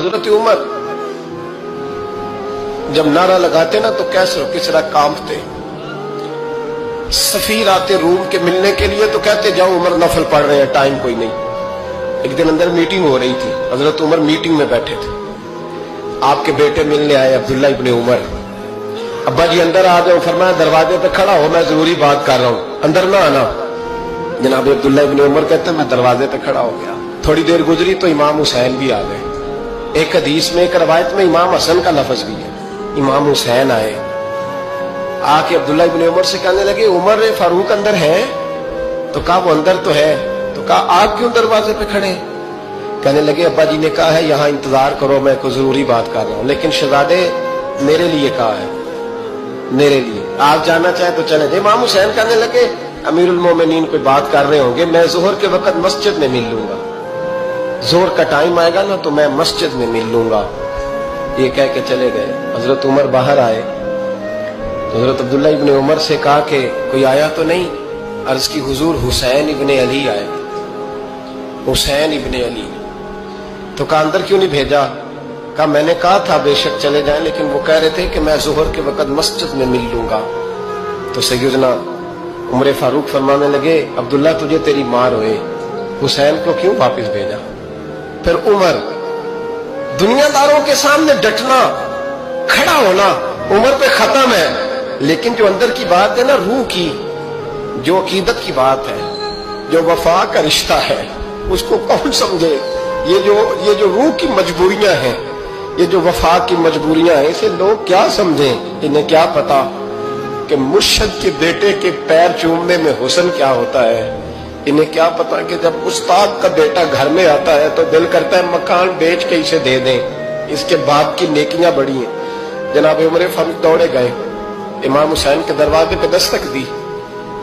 हजरत उमर जब नारा लगाते ना तो कैसर किसरा कांपते। सफीर आते रूम के मिलने के लिए तो कहते जाओ उमर नफल पढ़ रहे हैं, टाइम कोई नहीं। एक दिन अंदर मीटिंग हो रही थी, हजरत उमर मीटिंग में बैठे थे। आपके बेटे मिलने आए अब्दुल्ला इब्ने उमर। अब्बा जी अंदर आ जाओ, फरमाया दरवाजे पे खड़ा हो, मैं जरूरी बात कर रहा हूं, अंदर ना आना। जनाब अब्दुल्ला इब्ने उमर कहते मैं दरवाजे पे खड़ा हो गया। थोड़ी देर गुजरी तो इमाम हुसैन भी आ गए। एक हदीस में, एक रवायत में इमाम हसन का लफ्ज भी है। इमाम हुसैन आए, आके अब्दुल्ला इब्ने उमर से कहने लगे उमर फारूक अंदर है? तो कहा वो अंदर तो है। तो कहा आप क्यों दरवाजे पे खड़े? कहने लगे अब्बा जी ने कहा है यहाँ इंतजार करो, मैं कोई जरूरी बात कर रहा हूँ, लेकिन शहजादे मेरे लिए कहा है, मेरे लिए, आप जाना चाहे तो चले जाए। इमाम हुसैन कहने लगे अमीरुल मोमिनीन कोई बात कर रहे होंगे, मैं जोहर के वक्त मस्जिद में मिल लूंगा, जोहर का टाइम आएगा ना तो मैं मस्जिद में मिल लूंगा। ये कह के चले गए। हजरत उमर बाहर आए तो हजरत अब्दुल्ला इब्ने उमर से कहा कि कोई आया तो नहीं? अर्ज की हुजूर हुसैन इब्ने अली आए। हुसैन इब्ने अली। तो कहा अंदर क्यों नहीं भेजा? कहा मैंने कहा था बेशक चले जाएं, लेकिन वो कह रहे थे कि मैं जोहर के वक्त मस्जिद में मिल लूंगा। तो सैयदना उमर फारूक फरमाने लगे अब्दुल्ला तुझे तेरी मार हुए, हुसैन को क्यों वापस भेजा? फिर उमर दुनियादारों के सामने डटना, खड़ा होना उमर पे खत्म है, लेकिन जो अंदर की बात है ना, रूह की, जो अकीदत की बात है, जो वफा का रिश्ता है, उसको कौन समझे? ये जो रूह की मजबूरियां हैं, ये जो वफा की मजबूरियां हैं, इसे लोग क्या समझें? इन्हें क्या पता कि मुर्शद के बेटे के पैर चूमने में हुस्न क्या होता है? इन्हें क्या पता कि जब उस्ताद का बेटा घर में आता है तो दिल करता है मकान बेच के इसे दे दें, इसके बाप की नेकियां बड़ी हैं। जनाब उमर फारूक दौड़े गए, इमाम हुसैन के दरवाजे पे दस्तक दी।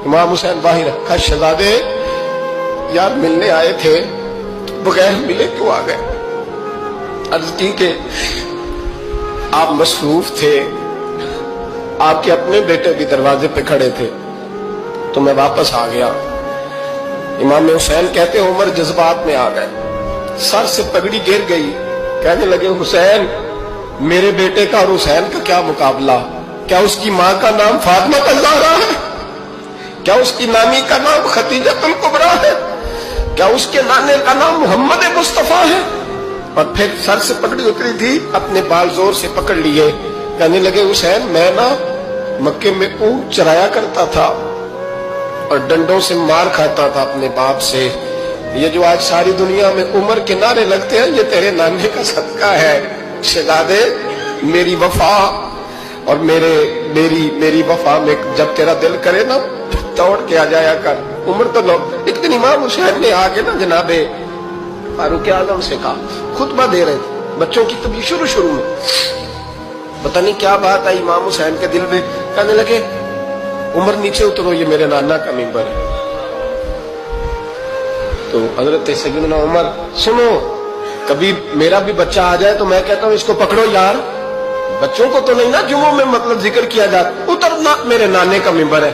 इमाम हुसैन बाहर रखा, शहजादे यार मिलने आए थे, बगैर मिले क्यों आ गए? अर्ज की कि आप मसरूफ थे, आपके अपने बेटे भी दरवाजे पे खड़े थे, तो मैं वापस आ गया। इमाम हुसैन कहते उमर जज्बात में आ गए, सर से पगड़ी गिर गई। कहने लगे हुसैन मेरे बेटे का और हुसैन का क्या मुकाबला? क्या उसकी माँ का नाम फातिमा ज़हरा है? क्या उसकी नानी का नाम खदीजतुल कुबरा है? क्या उसके नाने का नाम मोहम्मद मुस्तफा है? और फिर सर से पगड़ी उतरी थी, अपने बाल जोर से पकड़ लिए। कहने लगे हुसैन मैं ना मक्के में ऊंट चराया करता था और डंडों से मार खाता था अपने बाप से। ये जो आज सारी दुनिया में उमर के नारे लगते हैं, ये तेरे नाने का सदका है। शहजादे मेरी वफा और मेरी वफा में जब तेरा दिल करे ना दौड़ के आ जाया कर। उमर तो लोग, एक दिन इमाम हुसैन ने आके ना जनाबे फारूक आजम से कहा, खुतबा दे रहे थे बच्चों की, तभी शुरू में पता नहीं क्या बात आई इमाम हुसैन के दिल में। कहने लगे उमर नीचे उतरो, ये मेरे नाना का मिंबर है। तो हजरत सैयदना उमर सुनो, कभी मेरा भी बच्चा आ जाए तो मैं कहता हूँ इसको पकड़ो यार, बच्चों को तो नहीं ना जुम्मों में मतलब जिक्र किया जाता, उतरना मेरे नाने का मिंबर है।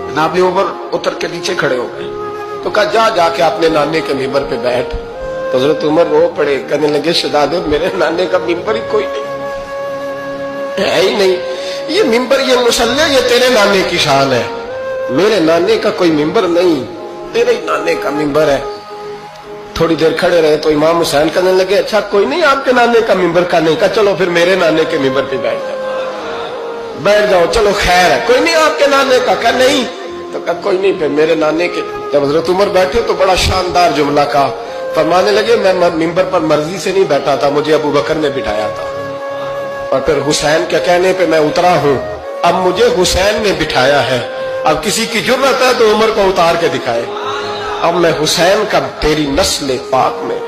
जनाब उमर उतर के नीचे खड़े हो गए। तो कहा जाके अपने नाने के मिंबर पे बैठ। तो हजरत उमर रो पड़े, कहने लगे शहजादे मेरे नाने का मिंबर ही कोई नहीं है ही नहीं, ये मिंबर ये मुसल्ले ये तेरे नाने की शान है, मेरे नाने का कोई मिंबर नहीं, तेरे ही नाने का मिंबर है। थोड़ी देर खड़े रहे तो इमाम हुसैन कहने लगे अच्छा कोई नहीं आपके नाने का मिंबर का नहीं? का चलो फिर मेरे नाने के मिंबर पे बैठ जाओ, चलो खैर है, कोई नहीं आपके नाने का? क्या नहीं? तो कहा कोई नहीं फिर मेरे नाने के। जब हजरत उमर बैठे तो बड़ा शानदार जुमला कहा, फरमाने लगे मैं मिंबर पर मर्जी से नहीं बैठा था, मुझे अबू बकर ने बिठाया था, और फिर हुसैन के कहने पे मैं उतरा हूं, अब मुझे हुसैन ने बिठाया है। अब किसी की जुर्रत है तो उमर को उतार के दिखाए, अब मैं हुसैन का तेरी नस्ल पाक में